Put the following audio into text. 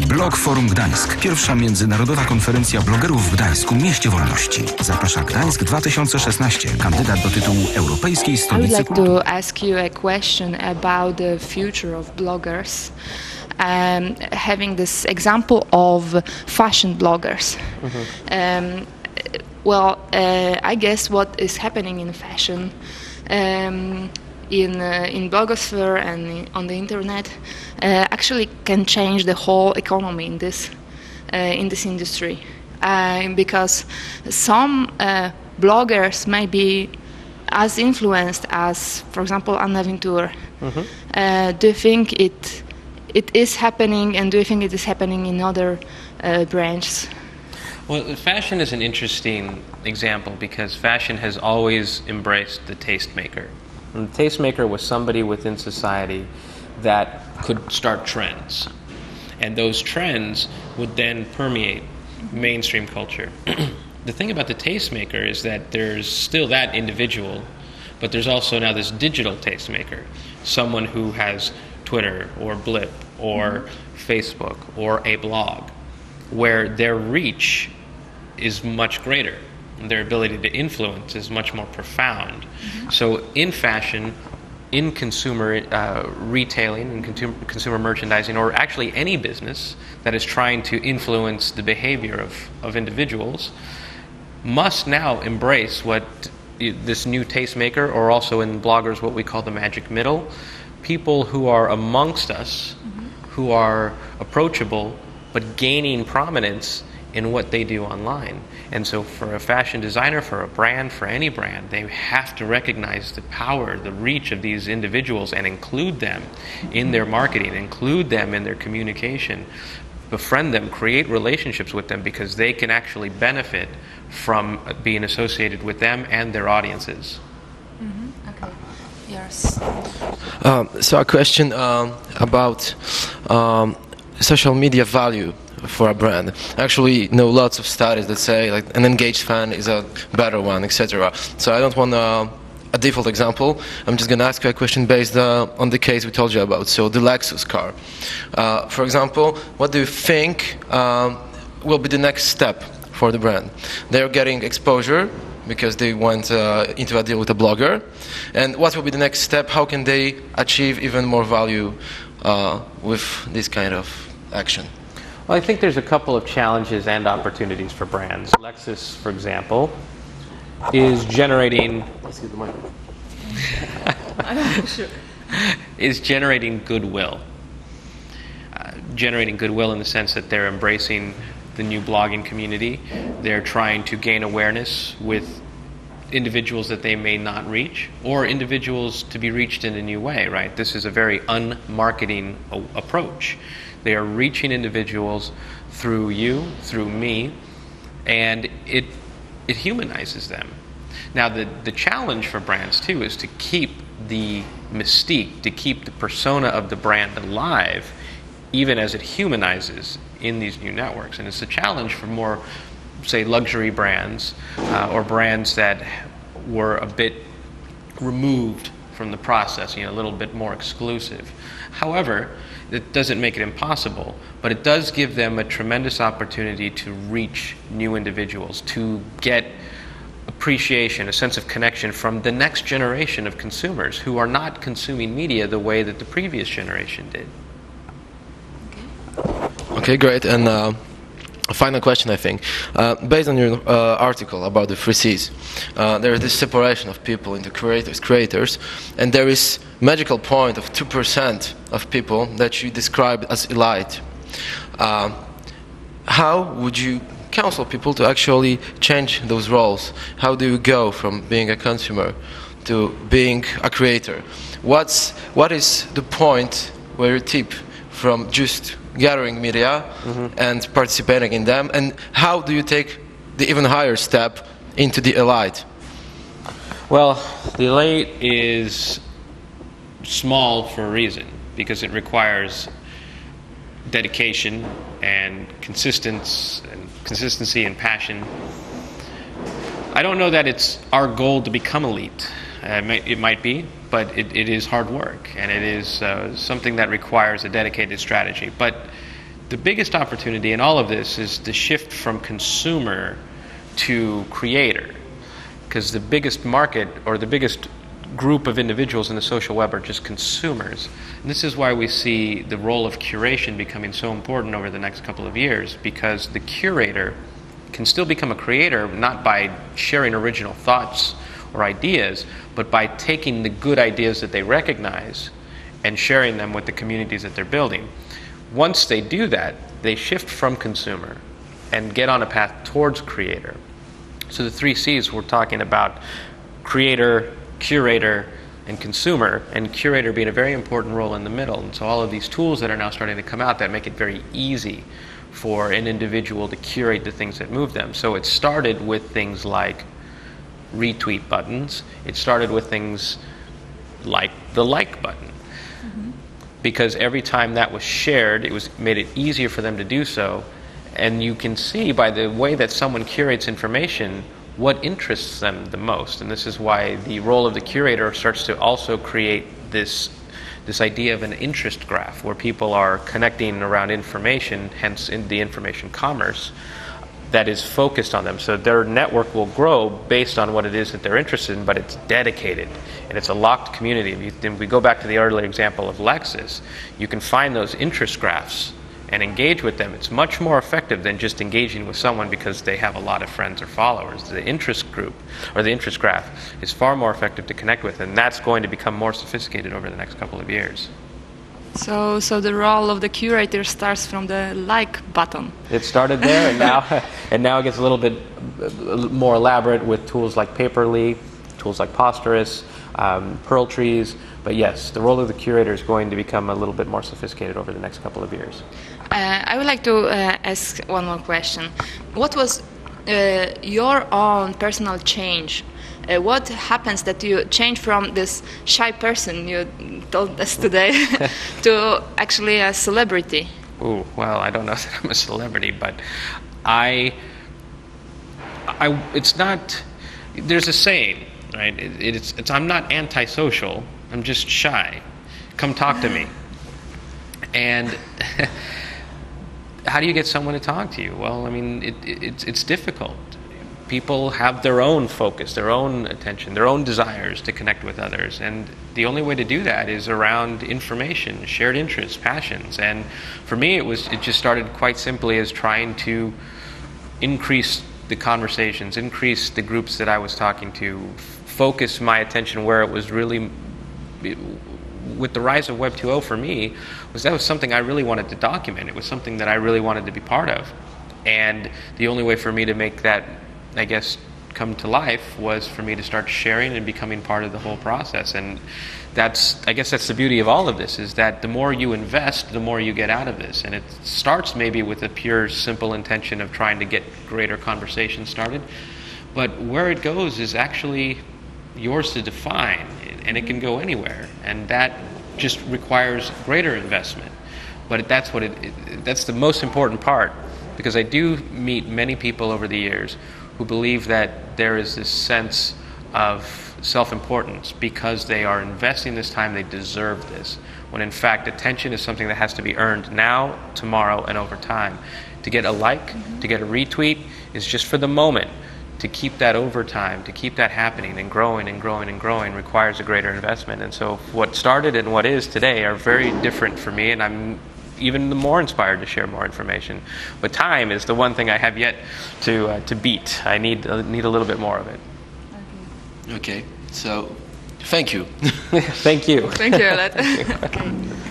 Blog Forum Gdańsk. Pierwsza międzynarodowa konferencja blogerów w Gdańsku, mieście wolności. Zaprasza Gdańsk 2016. Kandydat do tytułu Europejskiej Stolicy Kultury. I would like to ask you a question about the future of bloggers. Having this example of fashion bloggers. I guess what is happening in fashion, in blogosphere and on the internet, actually can change the whole economy in this industry, because some bloggers may be as influenced as, for example, Anna Wintour. Do you think it is happening, and do you think it is happening in other branches? Well, fashion is an interesting example because fashion has always embraced the tastemaker. And the tastemaker was somebody within society that could start trends. And those trends would then permeate mainstream culture. The thing about the tastemaker is that there's still that individual, but there's also now this digital tastemaker, someone who has Twitter or Blip or Facebook or a blog, where their reach is much greater. Their ability to influence is much more profound. So in fashion, in consumer retailing and consumer merchandising, or actually any business that is trying to influence the behavior of individuals, must now embrace what this new tastemaker, or also in bloggers what we call the magic middle, people who are amongst us, who are approachable, but gaining prominence in what they do online. And so for a fashion designer, for a brand, for any brand, they have to recognize the power, the reach of these individuals and include them in their marketing, include them in their communication, befriend them, create relationships with them, because they can actually benefit from being associated with them and their audiences. Okay. Yes. So a question about social media value for a brand. I actually know lots of studies that say like an engaged fan is a better one, etc. So I don't want a default example. I'm just going to ask you a question based on the case we told you about. So the Lexus car. For example, what do you think will be the next step for the brand? They're getting exposure because they went into a deal with a blogger. And what will be the next step? How can they achieve even more value with this kind of action? Well, I think there's a couple of challenges and opportunities for brands. Lexus, for example, is generating goodwill. Generating goodwill in the sense that they're embracing the new blogging community. They're trying to gain awareness with individuals that they may not reach, or individuals to be reached in a new way, right? This is a very unmarketing approach. They are reaching individuals through you, through me, and it humanizes them. Now, the challenge for brands, too, is to keep the mystique, to keep the persona of the brand alive, even as it humanizes in these new networks. And it's a challenge for more, say, luxury brands or brands that were a bit removed from the process, a little bit more exclusive. However, it doesn't make it impossible, but it does give them a tremendous opportunity to reach new individuals, to get appreciation, a sense of connection from the next generation of consumers who are not consuming media the way that the previous generation did. Okay, great. And a final question, I think. Based on your article about the 3Cs, there is this separation of people into creators, and there is magical point of 2% of people that you describe as elite. How would you counsel people to actually change those roles? How do you go from being a consumer to being a creator? What is the point where you tip from just gathering media and participating in them, and how do you take the even higher step into the elite? Well, the elite is small for a reason, because it requires dedication and consistency and passion. I don't know that it's our goal to become elite. It might be, but it is hard work, and it is something that requires a dedicated strategy. But The biggest opportunity in all of this is the shift from consumer to creator, because the biggest market or the biggest group of individuals in the social web are just consumers. And this is why we see the role of curation becoming so important over the next couple of years, because the curator can still become a creator not by sharing original thoughts or ideas, but by taking the good ideas that they recognize and sharing them with the communities that they're building. Once they do that, they shift from consumer and get on a path towards creator. So the 3 C's we're talking about: creator, curator, and consumer, and curator being a very important role in the middle. And so all of these tools that are now starting to come out that make it very easy for an individual to curate the things that move them. So it started with things like retweet buttons. It started with things like the like button. Because every time that was shared, made it easier for them to do so. And you can see by the way that someone curates information what interests them the most. And this is why the role of the curator starts to also create this idea of an interest graph, where people are connecting around information, hence in the information commerce, that is focused on them. So their network will grow based on what it is that they're interested in, but it's dedicated and it's a locked community. If we go back to the earlier example of Lexus, you can find those interest graphs and engage with them. It's much more effective than just engaging with someone because they have a lot of friends or followers. The interest group or the interest graph is far more effective to connect with, and that's going to become more sophisticated over the next couple of years. So the role of the curator starts from the like button. It started there, and now it gets a little bit more elaborate with tools like Paperly, tools like Posterous, Pearl Trees. But yes, the role of the curator is going to become a little bit more sophisticated over the next couple of years. I would like to ask one more question. What was your own personal change? What happens that you change from this shy person you told us today to actually a celebrity? Ooh, well, I don't know that I'm a celebrity, but it's not. There's a saying, right? It's I'm not antisocial. I'm just shy. Come talk to me. And how do you get someone to talk to you? Well, I mean, it's difficult. People have their own focus, their own attention, their own desires to connect with others. And the only way to do that is around information, shared interests, passions. And for me, it just started quite simply as trying to increase the conversations, increase the groups that I was talking to, focus my attention where it was really, with the rise of Web 2.0 for me, that was something I really wanted to document. It was something that I really wanted to be part of. And the only way for me to make that, I guess, come to life was for me to start sharing and becoming part of the whole process. And I guess that's the beauty of all of this, is that the more you invest, the more you get out of this. And it starts maybe with a pure, simple intention of trying to get greater conversation started. But where it goes is actually yours to define, and it can go anywhere. And that just requires greater investment. But that's the most important part, because I do meet many people over the years who believe that there is this sense of self-importance because they are investing this time, they deserve this, when in fact attention is something that has to be earned now, tomorrow, and over time. To get a like, to get a retweet is just for the moment. To keep that over time, to keep that happening and growing and growing and growing requires a greater investment. And so what started and what is today are very different for me, and I'm even more inspired to share more information. But time is the one thing I have yet to beat. I need a little bit more of it. Okay, so thank you. Thank you. Thank you. Okay.